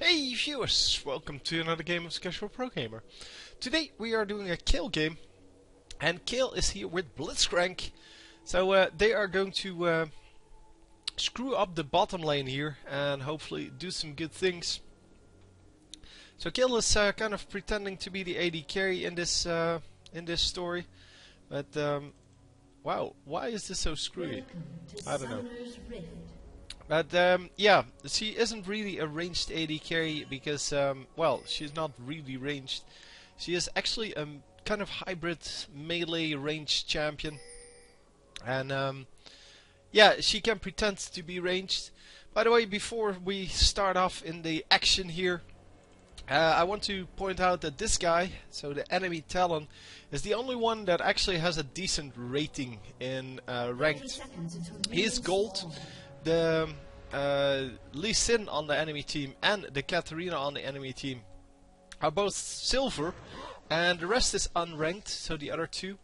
Hey viewers, welcome to another game of Casual Pro Gamer. Today we are doing a Kayle game, and Kayle is here with Blitzcrank. So they are going to screw up the bottom lane here and hopefully do some good things. So Kayle is kind of pretending to be the AD carry in this story, but wow, why is this so screwy? I don't know. But yeah, she isn't really a ranged AD carry because, well, she's not really ranged. She is actually a kind of hybrid melee ranged champion. And yeah, she can pretend to be ranged. By the way, before we start off in the action here, I want to point out that this guy, so the enemy Talon, is the only one that actually has a decent rating in ranked. He is gold. The Lee Sin on the enemy team and the Katarina on the enemy team are both silver, and the rest is unranked, so the other two.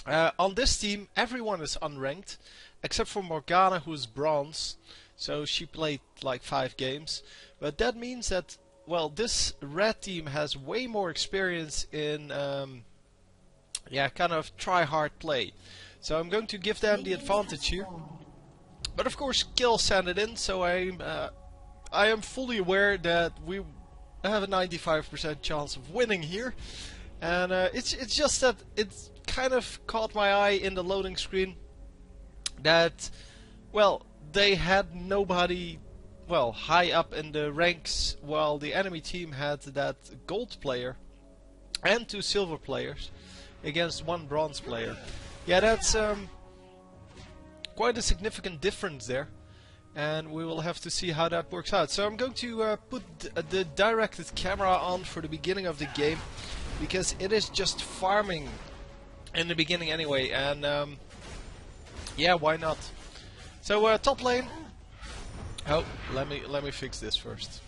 On this team, everyone is unranked, except for Morgana, who's bronze, so she played like 5 games. But that means that, well, this red team has way more experience in, yeah, kind of try-hard play. So I'm going to give them the advantage here. But of course, Kayle sent it in, so I am fully aware that we have a 95% chance of winning here. And it's just that it kind of caught my eye in the loading screen that, well, they had nobody, well, high up in the ranks, while the enemy team had that gold player and 2 silver players against 1 bronze player. Yeah, that's quite a significant difference there, and we will have to see how that works out. So I'm going to put the directed camera on for the beginning of the game, because it is just farming in the beginning anyway, and yeah, why not? So top lane. Oh, let me fix this first.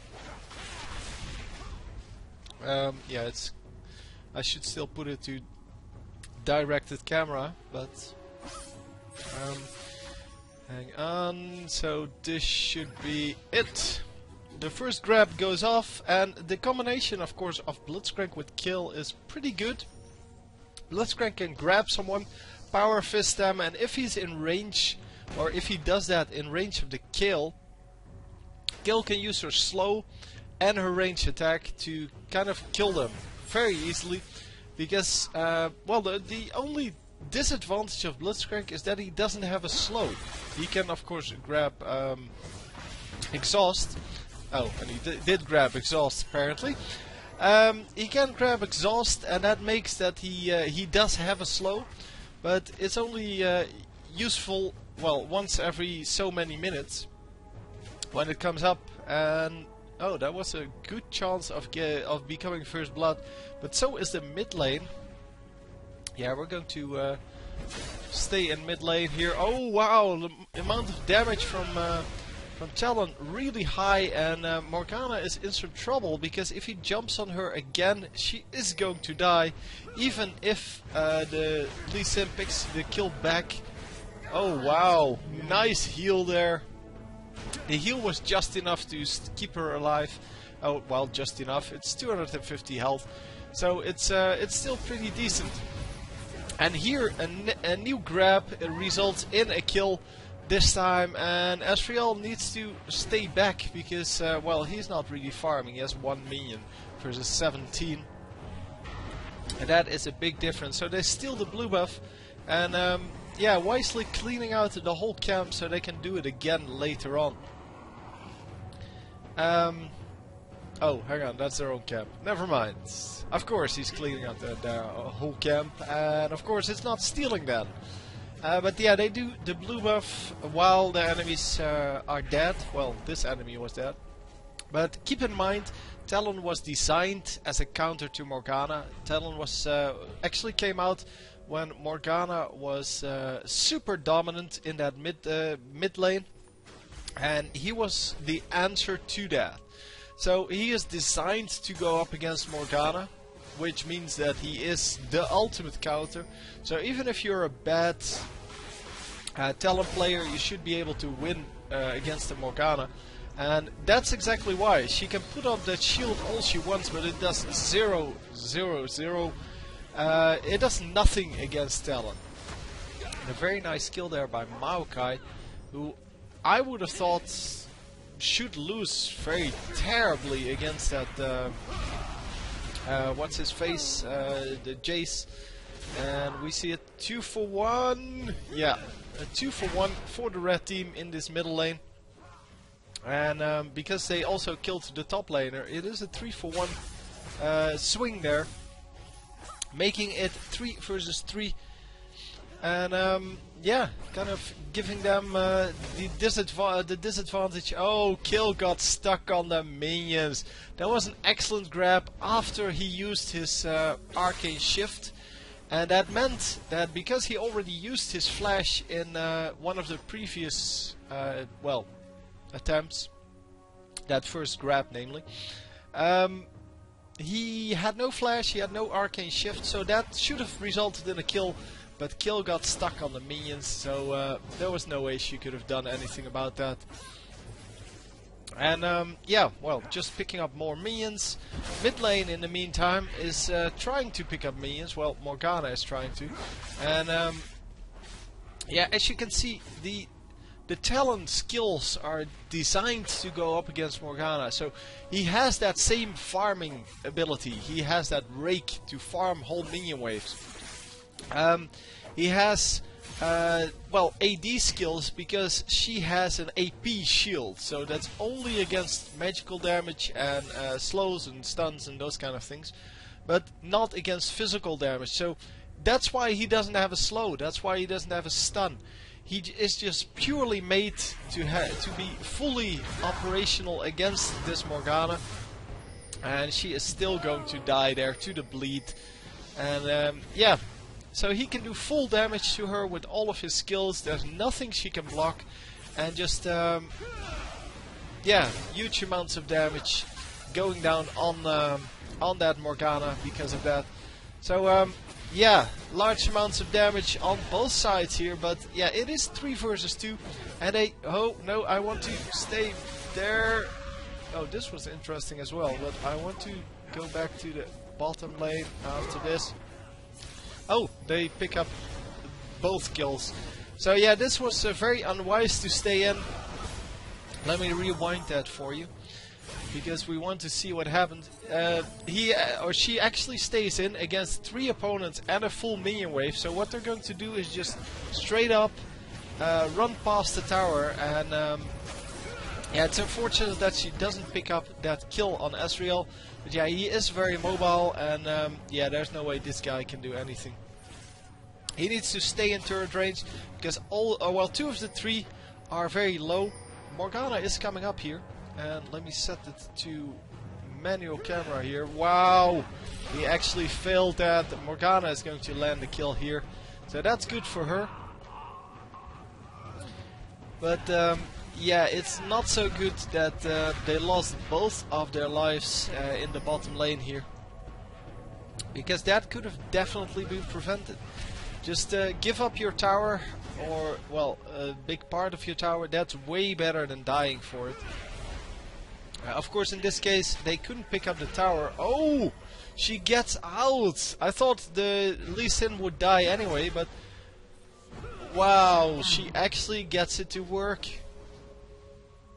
Yeah, I should still put it to directed camera, but hang on, so this should be it. The first grab goes off, and the combination, of course, of Blitzcrank with Kayle is pretty good. Blitzcrank can grab someone, power fist them, and if he's in range, or if he does that in range of the Kayle, Kayle can use her slow and her range attack to kind of kill them very easily. Because, well, the only disadvantage of Blitzcrank is that he doesn't have a slow. He can, of course, grab exhaust. Oh, and he did grab exhaust apparently. He can grab exhaust, and that makes that he does have a slow, but it's only useful, well, once every so many minutes when it comes up. And oh, that was a good chance of becoming first blood, but so is the mid lane. Yeah, we're going to stay in mid lane here. Oh wow, the amount of damage from Talon really high, and Morgana is in some trouble, because if he jumps on her again, she is going to die, even if the Lee Sin picks the kill back. Oh wow, nice heal there. The heal was just enough to keep her alive. Oh well, just enough. It's 250 health, so it's still pretty decent. And here a new grab results in a kill this time, and Asriel needs to stay back because, well, he's not really farming. He has 1 minion versus 17, and that is a big difference. So they steal the blue buff, and yeah, wisely cleaning out the whole camp so they can do it again later on. Oh, hang on, that's their own camp. Never mind. Of course he's cleaning out their whole camp, and of course it's not stealing that. But yeah, they do the blue buff while the enemies are dead. Well, this enemy was dead. But keep in mind, Talon was designed as a counter to Morgana. Talon was actually came out when Morgana was super dominant in that mid lane, and he was the answer to that. So he is designed to go up against Morgana, which means that he is the ultimate counter. So even if you're a bad Talon player, you should be able to win against the Morgana. And that's exactly why. She can put up that shield all she wants, but it does 0, 0, 0. It does nothing against Talon. And a very nice kill there by Maokai, who I would have thought should lose very terribly against that, what's his face, the Jace. And we see a 2-for-1, yeah, a 2-for-1 for the red team in this middle lane. And because they also killed the top laner, it is a 3-for-1 swing there, making it 3 versus 3. And yeah, kind of giving them the disadvantage. Oh, Kill got stuck on the minions. That was an excellent grab after he used his arcane shift. And that meant that because he already used his flash in one of the previous, well, attempts, that first grab namely, he had no flash, he had no arcane shift, so that should have resulted in a kill, but Kill got stuck on the minions, so there was no way she could have done anything about that. And yeah, well, just picking up more minions. Mid lane in the meantime is trying to pick up minions. Well, Morgana is trying to. And yeah, as you can see, the Talon skills are designed to go up against Morgana. So he has that same farming ability. He has that rake to farm whole minion waves. He has well, AD skills because she has an AP shield, so that's only against magical damage and slows and stuns and those kind of things, but not against physical damage. So that's why he doesn't have a slow, that's why he doesn't have a stun. He is just purely made to be fully operational against this Morgana, and she is still going to die there to the bleed. And yeah, so he can do full damage to her with all of his skills. There's nothing she can block, and just yeah, huge amounts of damage going down on that Morgana because of that. So yeah, large amounts of damage on both sides here, but yeah, it is 3 versus 2, and oh no, I want to stay there. Oh, this was interesting as well, but I want to go back to the bottom lane after this. Oh, they pick up both kills. So yeah, this was very unwise to stay in. Let me rewind that for you, because we want to see what happened. He or she actually stays in against 3 opponents and a full minion wave. So what they're going to do is just straight up run past the tower. And yeah, it's unfortunate that she doesn't pick up that kill on Ezreal. But yeah, he is very mobile, and yeah, there's no way this guy can do anything. He needs to stay in turret range, because well, 2 of the 3 are very low. Morgana is coming up here, and let me set it to manual camera here. Wow, he actually failed that. Morgana is going to land the kill here, so that's good for her. But yeah, it's not so good that they lost both of their lives in the bottom lane here, because that could have definitely been prevented. Just give up your tower, or well, a big part of your tower. That's way better than dying for it. Of course, in this case, they couldn't pick up the tower. Oh, she gets out. I thought the Lee Sin would die anyway, but wow, she actually gets it to work.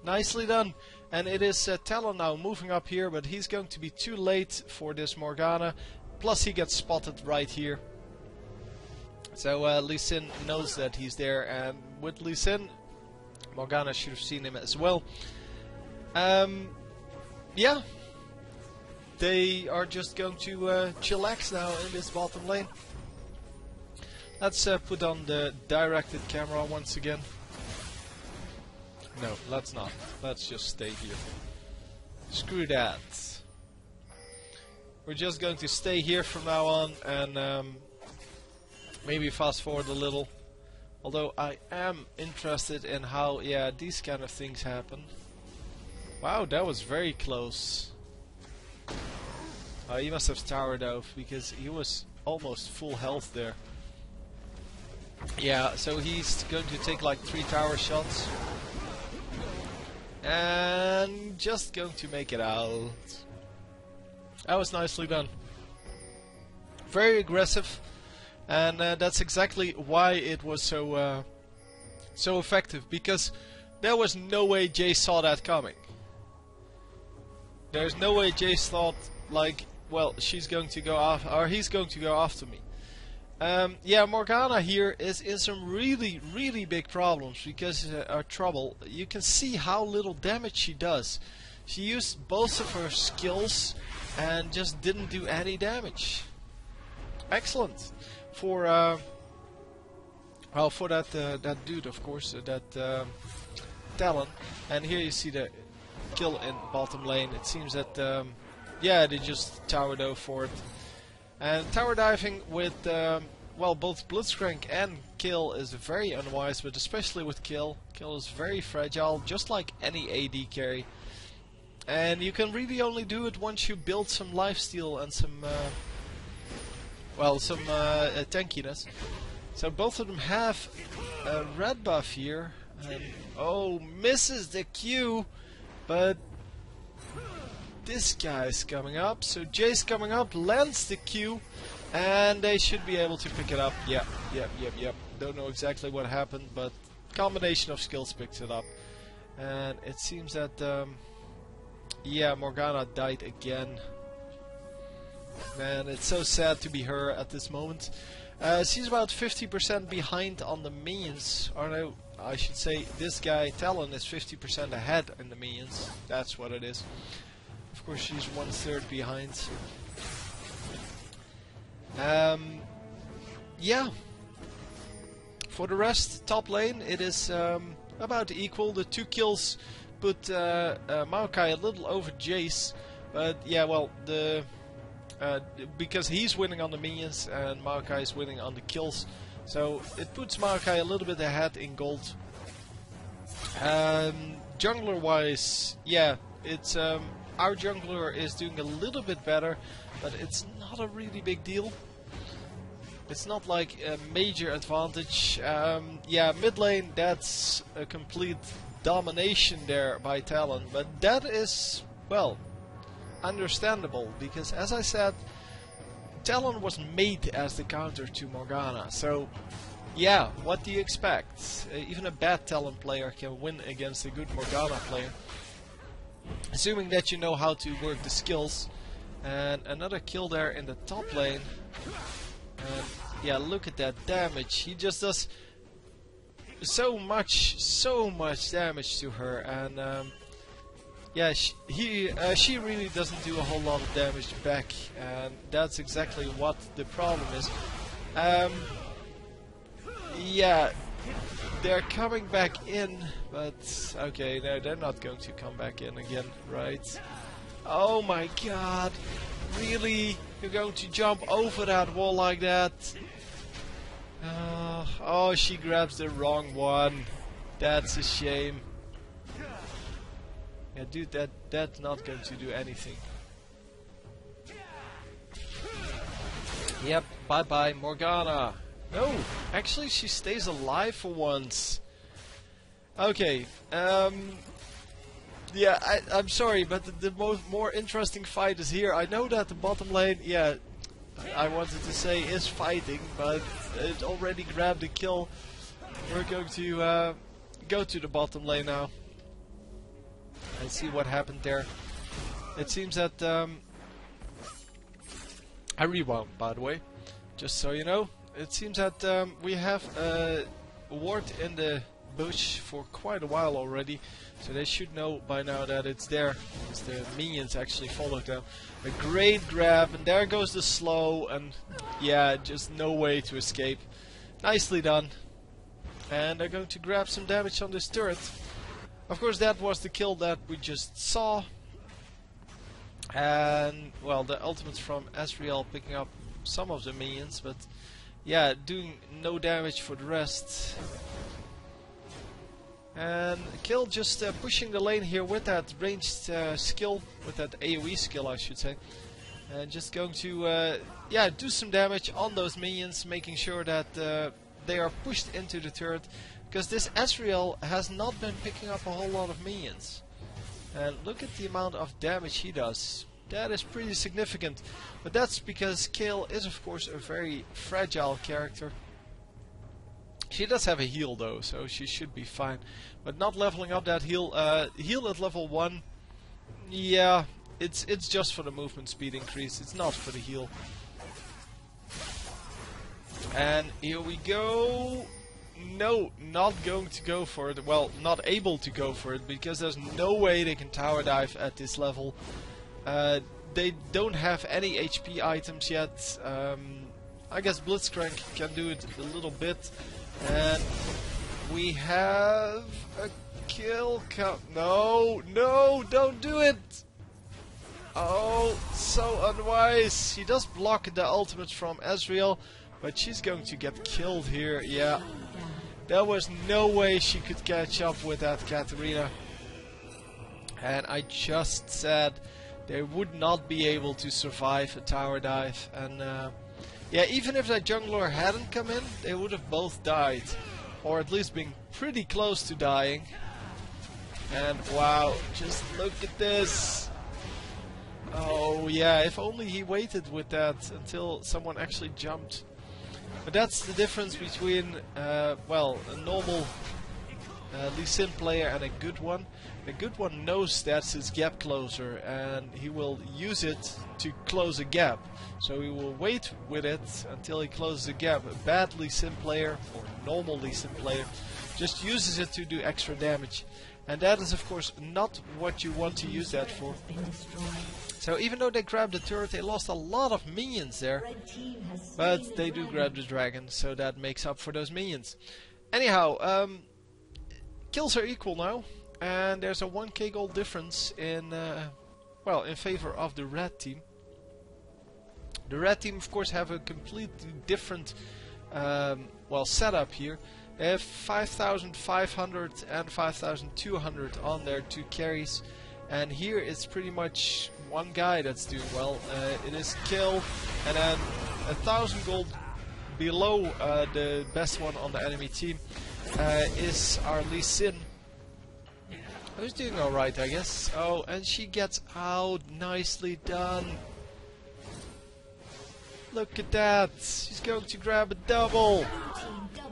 Nicely done. And it is Talon now moving up here, but he's going to be too late for this Morgana. Plus he gets spotted right here. So Lee Sin knows that he's there, and with Lee Sin, Morgana should have seen him as well. Yeah, they are just going to chillax now in this bottom lane. Let's put on the directed camera once again. No, let's not. Let's just stay here. Screw that. We're just going to stay here from now on, and maybe fast forward a little. Although I am interested in how, yeah, these kind of things happen. Wow, that was very close. He must have towered out, because he was almost full health there. Yeah, so he's going to take like 3 tower shots. And just going to make it out. That was nicely done. Very aggressive, and that's exactly why it was so so effective, because there was no way Jace saw that coming. There's no way Jace thought, like, well, she's going to go off, or he's going to go after me. Yeah, Morgana here is in some really big problems because trouble. You can see how little damage she does. She used both of her skills and just didn't do any damage. Excellent for well, for that dude, of course, that Talon. And here you see the kill in bottom lane. It seems that yeah, they just tower dove for it. And tower diving with well, both Blitzcrank and Kayle is very unwise, but especially with Kayle. Kayle is very fragile, just like any AD carry. And you can really only do it once you build some lifesteal and some well, some tankiness. So both of them have a red buff here, and oh, misses the Q, but this guy's coming up. So Jace coming up, lands the Q, and they should be able to pick it up. Yep. Don't know exactly what happened, but combination of skills picked it up. And it seems that yeah, Morgana died again. Man, it's so sad to be her at this moment. She's about 50% behind on the minions. Or no, I should say this guy, Talon, is 50% ahead in the minions. That's what it is. Of course, she's 1/3 behind. Yeah. For the rest, top lane, it is about equal. The 2 kills put Maokai a little over Jace. But yeah, well, the because he's winning on the minions and Maokai is winning on the kills, so it puts Maokai a little bit ahead in gold. Jungler wise, yeah, it's our jungler is doing a little bit better, but it's not a really big deal. It's not like a major advantage. Yeah, mid lane, that's a complete domination there by Talon, but that is, well, understandable, because as I said, Talon was made as the counter to Morgana. So yeah, what do you expect? Even a bad Talon player can win against a good Morgana player, assuming that you know how to work the skills. And another kill there in the top lane. And yeah, look at that damage. He just does so much damage to her, and yeah, she really doesn't do a whole lot of damage back, and that's exactly what the problem is. Yeah, they're coming back in, but okay, no, they're not going to come back in again, right? Oh my god, really? You're going to jump over that wall like that? Oh, she grabs the wrong one. That's a shame. Yeah, dude, that's not going to do anything. Yep, bye-bye, Morgana. No, actually she stays alive for once. Okay, yeah, I'm sorry, but the more interesting fight is here. I know that the bottom lane, yeah, I wanted to say is fighting, but it already grabbed the kill. We're going to go to the bottom lane now and see what happened there. It seems that I rewound, by the way, just so you know. It seems that we have a ward in the bush for quite a while already, so they should know by now that it's there, because the minions actually followed them. A great grab, and there goes the slow, and yeah, just no way to escape. Nicely done. And they're going to grab some damage on this turret. Of course, that was the kill that we just saw. And, well, the ultimate from Asriel picking up some of the minions, but yeah, doing no damage for the rest. And Kayle just pushing the lane here with that ranged skill, with that AoE skill, I should say. And just going to, yeah, do some damage on those minions, making sure that they are pushed into the turret. Because this Asriel has not been picking up a whole lot of minions. And look at the amount of damage he does. That is pretty significant. But that's because Kayle is of course a very fragile character. She does have a heal though, so she should be fine. But not leveling up that heal. Heal at level 1, yeah, it's just for the movement speed increase. It's not for the heal. And here we go. No, not going to go for it. Well, not able to go for it because there's no way they can tower dive at this level. They don't have any HP items yet. I guess Blitzcrank can do it a little bit. And we have a kill count. No, no, don't do it! Oh, so unwise. She does block the ultimate from Ezreal, but she's going to get killed here. Yeah, there was no way she could catch up with that Katarina. And I just said they would not be able to survive a tower dive. And yeah, even if that jungler hadn't come in, they would have both died. Or at least been pretty close to dying. And wow, just look at this. Oh yeah, if only he waited with that until someone actually jumped. But that's the difference between, well, a normal Lee Sin player and a good one. The good one knows that's his gap closer and he will use it to close a gap. So he will wait with it until he closes a gap. A bad Lee Sin player, or normal Lee Sin player, just uses it to do extra damage. And that is of course not what you want to use that for. So even though they grabbed the turret, they lost a lot of minions there. But they do grab the dragon, so that makes up for those minions. Anyhow, kills are equal now. And there's a 1k gold difference in, well, in favor of the red team. The red team, of course, have a completely different, well, setup here. They have 5,500 and 5,200 on their 2 carries. And here it's pretty much one guy that's doing well. It is Kayle, and then 1,000 gold below the best one on the enemy team is our Lee Sin. Who's doing alright, I guess. Oh, and she gets out. Nicely done. Look at that. She's going to grab a double.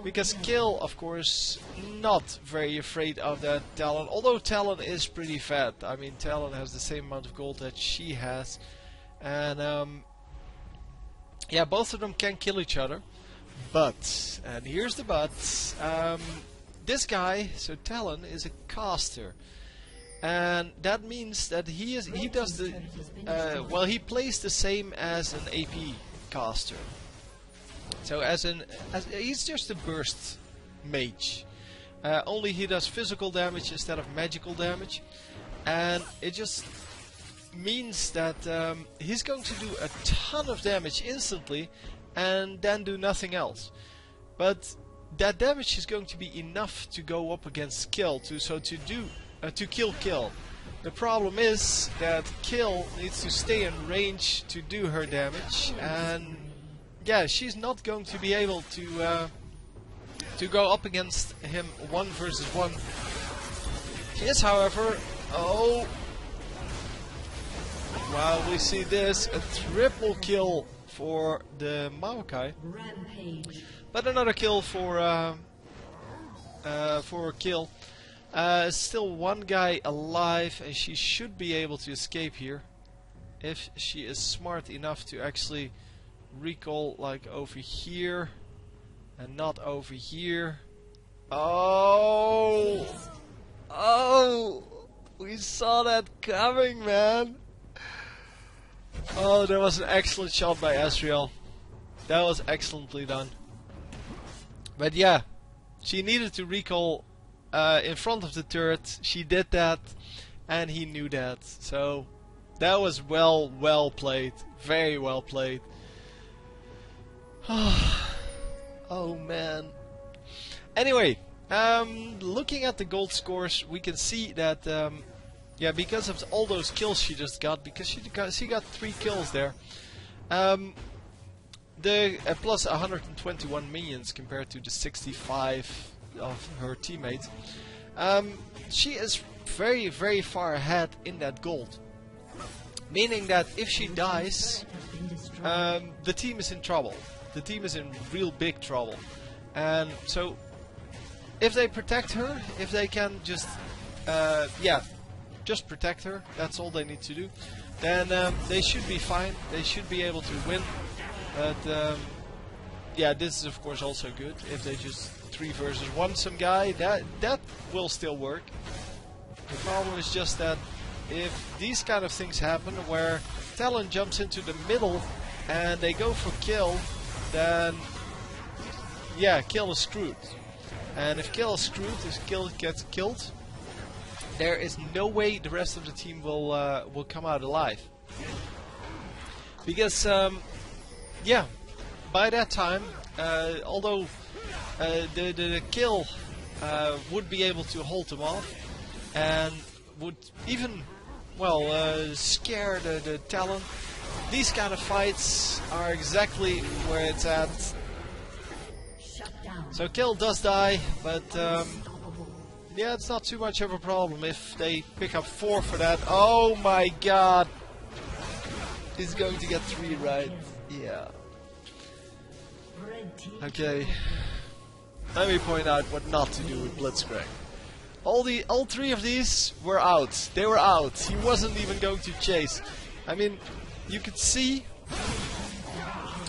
Because Kayle, of course, not very afraid of that Talon. Although Talon is pretty fat. I mean, Talon has the same amount of gold that she has. And, yeah, both of them can kill each other. But, and here's the but, this guy, so Talon, is a caster. And that means that he does the, well, he plays the same as an AP caster. So he's just a burst mage. Only he does physical damage instead of magical damage. And it just means that he's going to do a ton of damage instantly and then do nothing else. But that damage is going to be enough to go up against Kayle to kill Kayle. The problem is that Kayle needs to stay in range to do her damage, and yeah, she's not going to be able to go up against him 1 versus 1. She is, however, oh wow, we see this, a triple kill for the Maokai. But another kill for Kayle. Still one guy alive, and she should be able to escape here if she is smart enough to actually recall like over here and not over here. Oh, oh, we saw that coming, man. Oh, that was an excellent shot by Ezreal. That was excellently done. But yeah, she needed to recall in front of the turret. She did that, and he knew that. So that was well played, very well played. Oh man. Anyway, looking at the gold scores, we can see that yeah, because of all those kills she just got, because she got 3 kills there. The plus 121 minions compared to the 65 of her teammates. She is very, very far ahead in that gold. Meaning that if she dies, the team is in trouble. The team is in real big trouble. And so, if they protect her, if they can just, just protect her, that's all they need to do, then they should be fine. They should be able to win. But, yeah, this is of course also good. If they just 3 versus 1 some guy, that will still work. The problem is just that if these kind of things happen where Talon jumps into the middle and they go for kill, then yeah, kill is screwed. And if kill is screwed, if kill gets killed, there is no way the rest of the team will come out alive. Because yeah, by that time, although the kill would be able to hold them off and would even, well, scare the Talon, these kind of fights are exactly where it's at. So Kayle does die, but yeah, it's not too much of a problem if they pick up 4 for that. Oh my god! He's going to get 3 right. Yeah. Okay. Let me point out what not to do with Blitzcrank. All 3 of these were out. They were out. He wasn't even going to chase. I mean, you could see.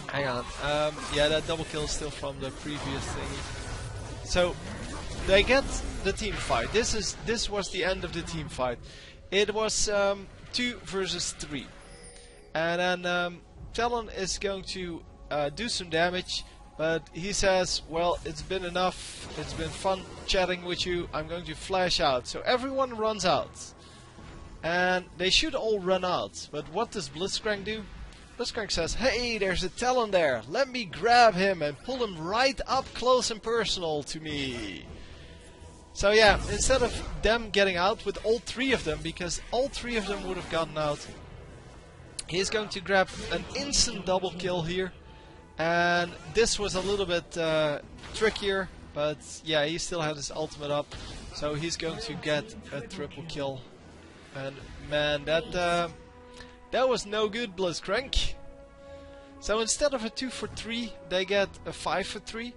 Hang on. Yeah, that double kill is still from the previous thingy. So they get the team fight. This was the end of the team fight. It was 2 versus 3, and then Talon is going to do some damage. But he says, well, it's been enough, it's been fun chatting with you, I'm going to flash out. So everyone runs out. And they should all run out. But what does Blitzcrank do? Blitzcrank says, hey, there's a Talon there, let me grab him and pull him right up close and personal to me. So yeah, instead of them getting out with all 3 of them, because all 3 of them would have gotten out, he's going to grab an instant double kill here. And this was a little bit trickier, but yeah, he still had his ultimate up, so he's going to get a triple kill. And man, that was no good, Blitzcrank. So instead of a 2 for 3, they get a 5 for 3.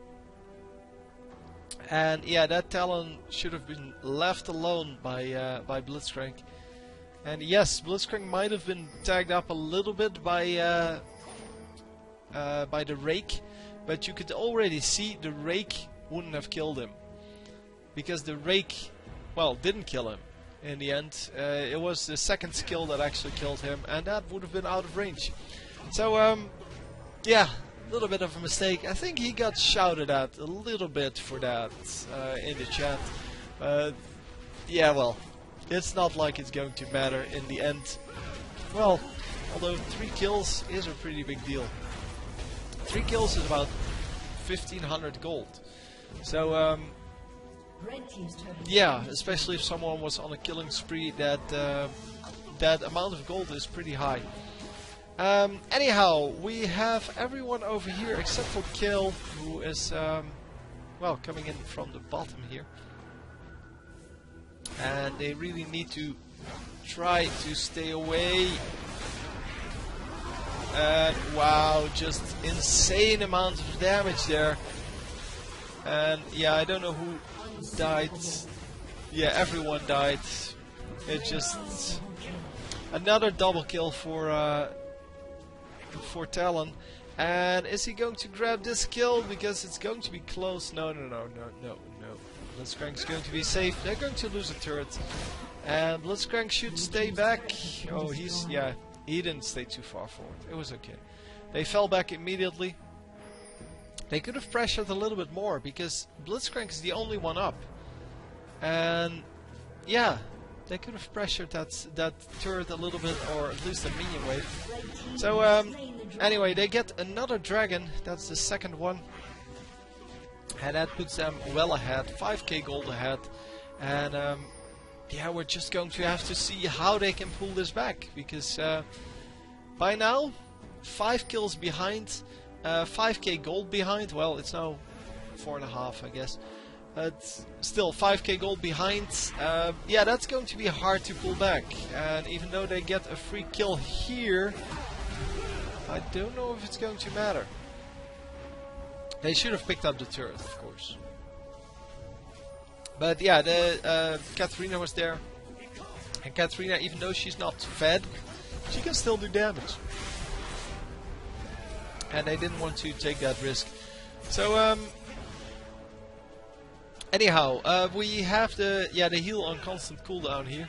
And yeah, that Talon should have been left alone by Blitzcrank. And yes, Blitzcrank might have been tagged up a little bit by the rake, but you could already see the rake wouldn't have killed him, because the rake, well, didn't kill him in the end. It was the second skill that actually killed him, and that would have been out of range. So yeah, a little bit of a mistake. I think he got shouted at a little bit for that in the chat. Yeah, well, it's not like it's going to matter in the end. Well, although 3 kills is a pretty big deal. 3 kills is about 1,500 gold. So yeah, especially if someone was on a killing spree, that amount of gold is pretty high. Anyhow, we have everyone over here except for Kayle, who is well, coming in from the bottom here, and they really need to try to stay away. And wow, just insane amount of damage there. And yeah, I don't know who died. Yeah, everyone died. It's just another double kill for Talon. And is he going to grab this kill? Because it's going to be close. No. Blitzcrank's going to be safe. They're going to lose a turret. And Blitzcrank should stay back. Oh, yeah. He didn't stay too far forward. It was okay. They fell back immediately. They could have pressured a little bit more, because Blitzcrank is the only one up. And yeah, they could have pressured that turret a little bit, or at least a minion wave. So anyway, they get another dragon. That's the second one. And that puts them well ahead, 5k gold ahead. And yeah, we're just going to have to see how they can pull this back, because by now 5 kills behind, 5k gold behind. Well, it's now 4.5, I guess. But still, 5k gold behind. Yeah, that's going to be hard to pull back. And even though they get a free kill here, I don't know if it's going to matter. They should have picked up the turret, of course. But yeah, the Katarina was there. And Katarina, even though she's not fed, she can still do damage. And they didn't want to take that risk. So, anyhow, we have the heal on constant cooldown here.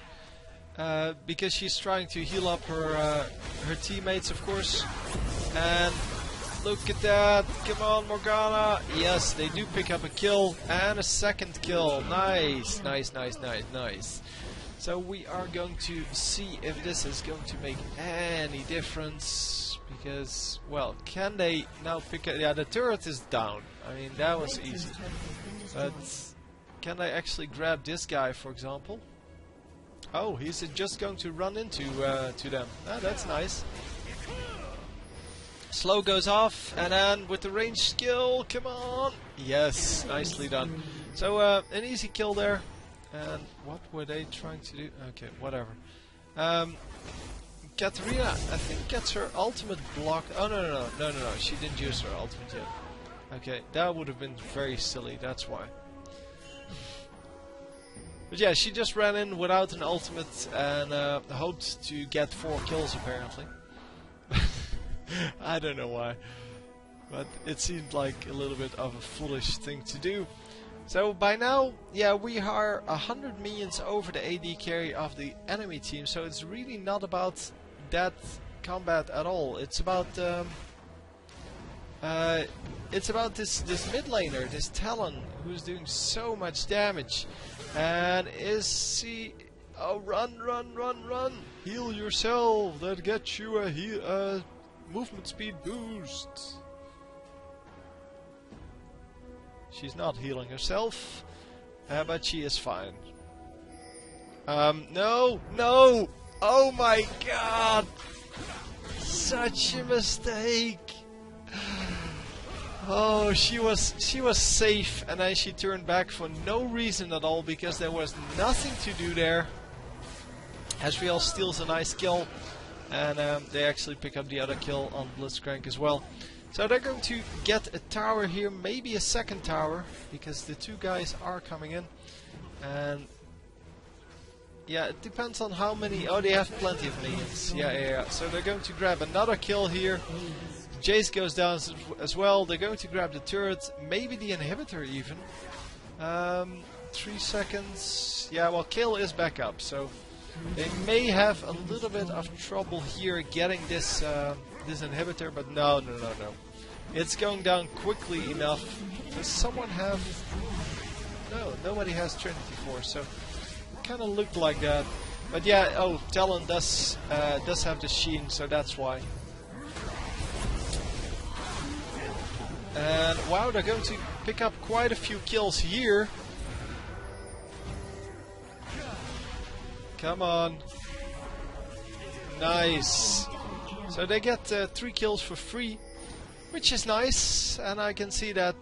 Because she's trying to heal up her teammates, of course. And look at that. Come on, Morgana. Yes, they do pick up a kill. And a second kill. Nice, nice, nice, nice, nice. So we are going to see if this is going to make any difference. Because, well, can they now pick up... Yeah, the turret is down. I mean, that was easy. But can they actually grab this guy, for example? Oh, he's just going to run into to them. Ah, that's nice. Slow goes off, and then with the range skill, come on! Yes, nicely done. So, an easy kill there. And what were they trying to do? Okay, whatever. Katarina, I think, gets her ultimate block. Oh, no, she didn't use her ultimate yet. Okay, that would have been very silly, that's why. But yeah, she just ran in without an ultimate and hoped to get 4 kills, apparently. I don't know why. But it seemed like a little bit of a foolish thing to do. So by now, yeah, we are 100 minions over the AD carry of the enemy team. So it's really not about that combat at all. It's about this mid laner, this Talon, who's doing so much damage. And is he... Oh, run, run, run, run! Heal yourself! That gets you a movement speed boost. She's not healing herself, but she is fine. No, no! Oh my god! Such a mistake! Oh, she was safe, and then she turned back for no reason at all, because there was nothing to do there. Asriel steals a nice kill, and they actually pick up the other kill on Blitzcrank as well. So they're going to get a tower here, maybe a second tower, because the 2 guys are coming in. And yeah, it depends on how many... Oh, they have plenty of minions. Yeah. So they're going to grab another kill here. Jace goes down as well. They're going to grab the turret, maybe the inhibitor even. 3 seconds. Yeah, well, Kayle is back up, so they may have a little bit of trouble here getting this this inhibitor, but no. It's going down quickly enough. Does someone have... No, nobody has Trinity Force, so it kind of looked like that. But yeah, oh, Talon does have the Sheen, so that's why. And wow, they're going to pick up quite a few kills here. Come on. Nice. So they get 3 kills for free, which is nice. And I can see that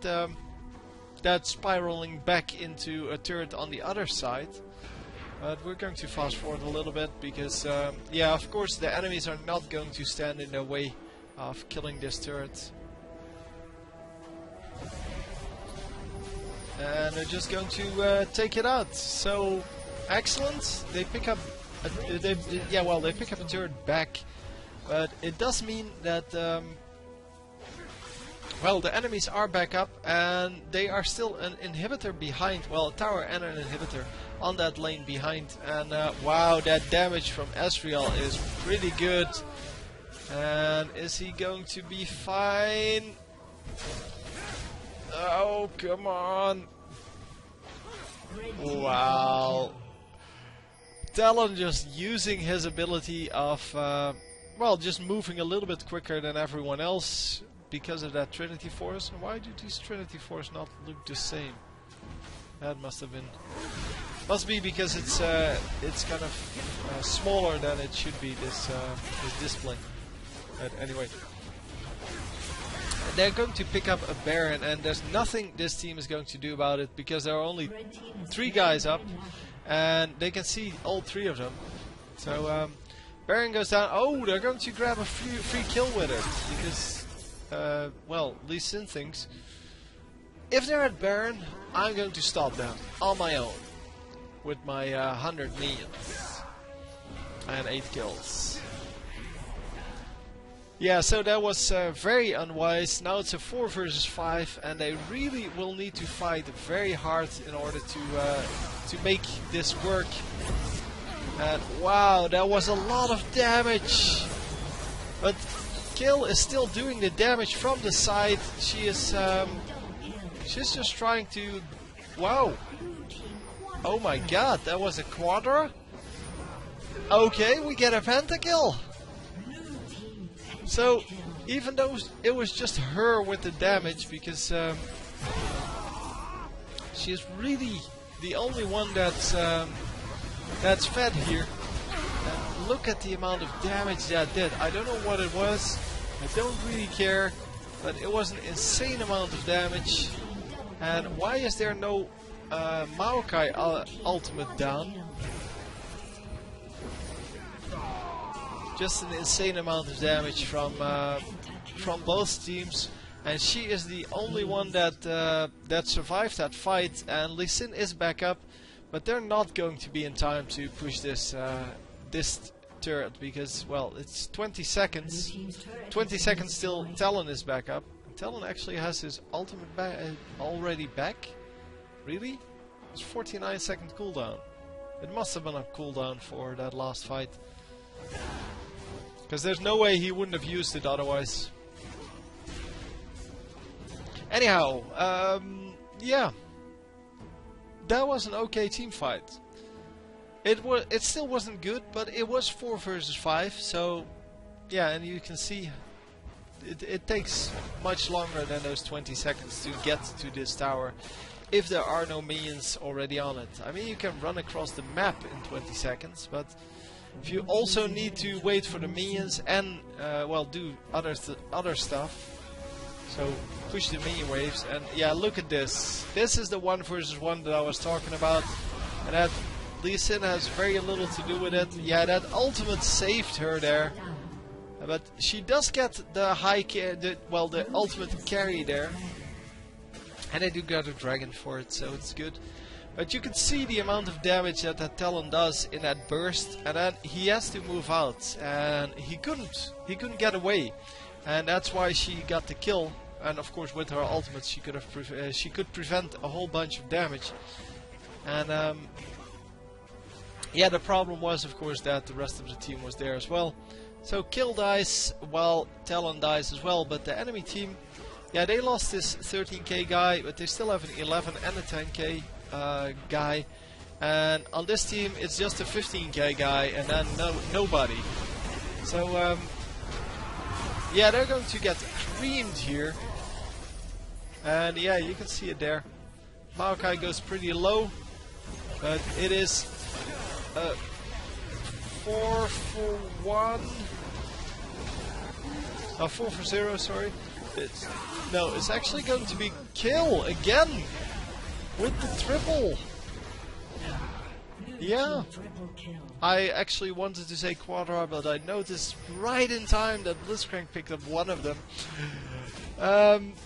that's spiraling back into a turret on the other side. But we're going to fast forward a little bit because, yeah, of course the enemies are not going to stand in their way of killing this turret. And they're just going to take it out. So excellent. They pick up. They pick up a turret back, but it does mean that well, the enemies are back up, and they are still an inhibitor behind. Well, a tower and an inhibitor on that lane behind. And wow, that damage from Asriel is pretty good. And is he going to be fine? Oh, come on. Wow. Talon just using his ability of, well, just moving a little bit quicker than everyone else because of that Trinity Force. Why do these Trinity Force not look the same? That must have been... Must be because it's kind of smaller than it should be, this display. But anyway. they're going to pick up a Baron, and there's nothing this team is going to do about it because there are only 3 guys up, and they can see all 3 of them. So Baron goes down. Oh, they're going to grab a free kill with it because, well, Lee Sin thinks if they're at Baron, I'm going to stop them on my own with my 100 minions and 8 kills. Yeah, so that was very unwise. Now it's a 4 versus 5, and they really will need to fight very hard in order to make this work. And wow, that was a lot of damage. But KILLI is still doing the damage from the side. She's just trying to. Wow. Oh my god, that was a quadra. Okay, we get a pentakill. So, even though it was just her with the damage, because she's really the only one that's fed here. And look at the amount of damage that did. I don't know what it was. I don't really care, but it was an insane amount of damage. And why is there no Maokai ultimate down? Just an insane amount of damage from both teams, and she is the only one that survived that fight. And Lee Sin is back up, but they're not going to be in time to push this turret because, well, it's 20 seconds. 20 seconds till Talon is back up. Talon actually has his ultimate already back. Really? It's 49-second cooldown. It must have been a cooldown for that last fight. Because there's no way he wouldn't have used it otherwise. Anyhow, yeah. That was an okay team fight. It still wasn't good, but it was 4 versus 5, so yeah, and you can see it takes much longer than those 20 seconds to get to this tower if there are no minions already on it. I mean, you can run across the map in 20 seconds, but if you also need to wait for the minions and well, do other stuff, so push the minion waves. And yeah, look at this. This is the 1 versus 1 that I was talking about, and that Lee Sin has very little to do with it. Yeah, that ultimate saved her there, but she does get the the ultimate carry there, and they do get a dragon for it, so it's good. But you can see the amount of damage that Talon does in that burst, and then he has to move out, and he couldn't get away, and that's why she got the kill. And of course, with her ultimate, she could prevent a whole bunch of damage. And yeah, the problem was, of course, that the rest of the team was there as well. So Kill dies while Talon dies as well, but the enemy team, yeah, they lost this 13k guy, but they still have an 11 and a 10k. Guy, and on this team it's just a 15k guy and then nobody. So yeah, they're going to get creamed here, and yeah, you can see it there. Maokai goes pretty low, but it is 4 for 1. 4 for 0, sorry. It's actually going to be Kill again with the triple. Yeah, I actually wanted to say quadra, but I noticed right in time that Blitzcrank picked up one of them.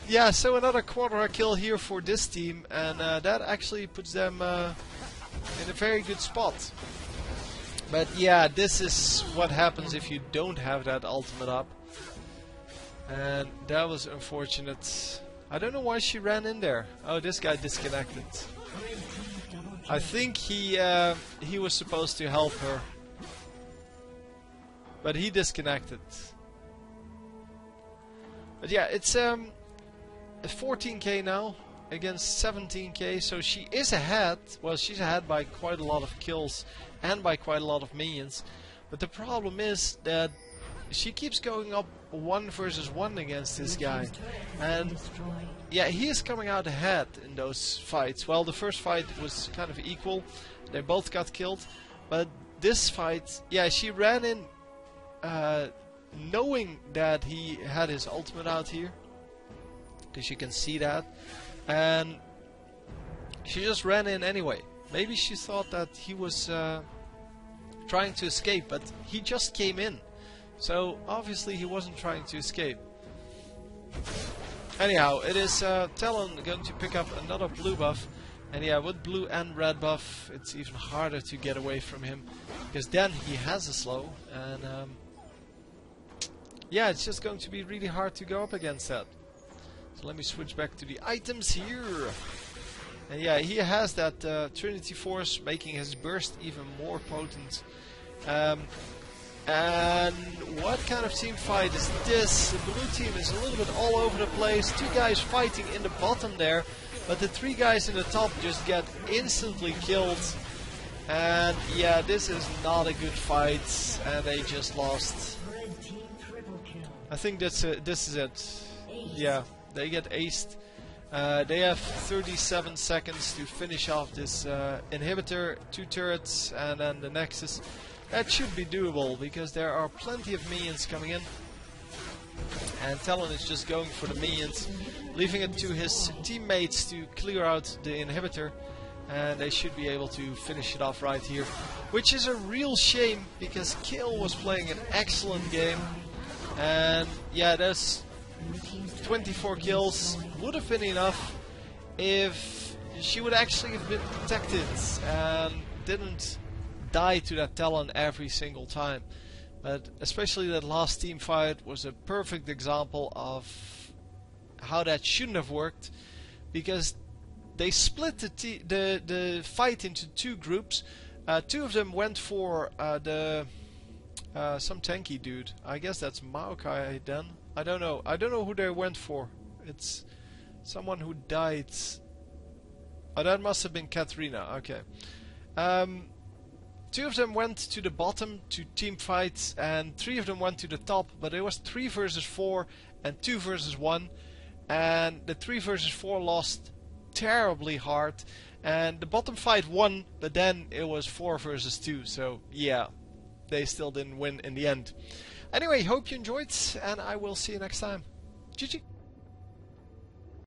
Yeah, so another quadra kill here for this team, and that actually puts them in a very good spot. But yeah, this is what happens if you don't have that ultimate up, and that was unfortunate. I don't know why she ran in there. Oh, this guy disconnected. I think he was supposed to help her, but he disconnected. But yeah, it's 14k now against 17k, so she is ahead. Well, she's ahead by quite a lot of kills and by quite a lot of minions. But the problem is that she keeps going up 1 versus 1 against this guy, and yeah, he is coming out ahead in those fights. Well, the first fight was kind of equal, they both got killed, but this fight, yeah, she ran in knowing that he had his ultimate out here, because you can see that, and she just ran in anyway. Maybe she thought that he was trying to escape, but he just came in, so obviously he wasn't trying to escape. Anyhow, it is Talon going to pick up another blue buff, and yeah, with blue and red buff it's even harder to get away from him, because then he has a slow, and yeah, it's just going to be really hard to go up against that. So let me switch back to the items here. And yeah, he has that Trinity Force, making his burst even more potent. And what kind of team fight is this? The blue team is a little bit all over the place. 2 guys fighting in the bottom there, but the 3 guys in the top just get instantly killed. And yeah, this is not a good fight, and they just lost. I think this is it. Yeah, they get aced. They have 37 seconds to finish off this inhibitor, 2 turrets, and then the Nexus. That should be doable, because there are plenty of minions coming in. And Talon is just going for the minions, leaving it to his teammates to clear out the inhibitor. And they should be able to finish it off right here. Which is a real shame, because Kayle was playing an excellent game. And yeah, there's 24 kills. Would have been enough if she would actually have been protected and didn't die to that Talon every single time. But especially that last team fight was a perfect example of how that shouldn't have worked, because they split the fight into 2 groups. 2 of them went for some tanky dude. I guess that's Maokai then. I don't know. I don't know who they went for. It's someone who died. Oh, that must have been Katrina. Okay. 2 of them went to the bottom to team fights, and 3 of them went to the top. But it was 3 versus 4 and 2 versus 1, and the 3 versus 4 lost terribly hard, and the bottom fight won. But then it was 4 versus 2. So yeah, they still didn't win in the end. Anyway, hope you enjoyed, and I will see you next time. GG.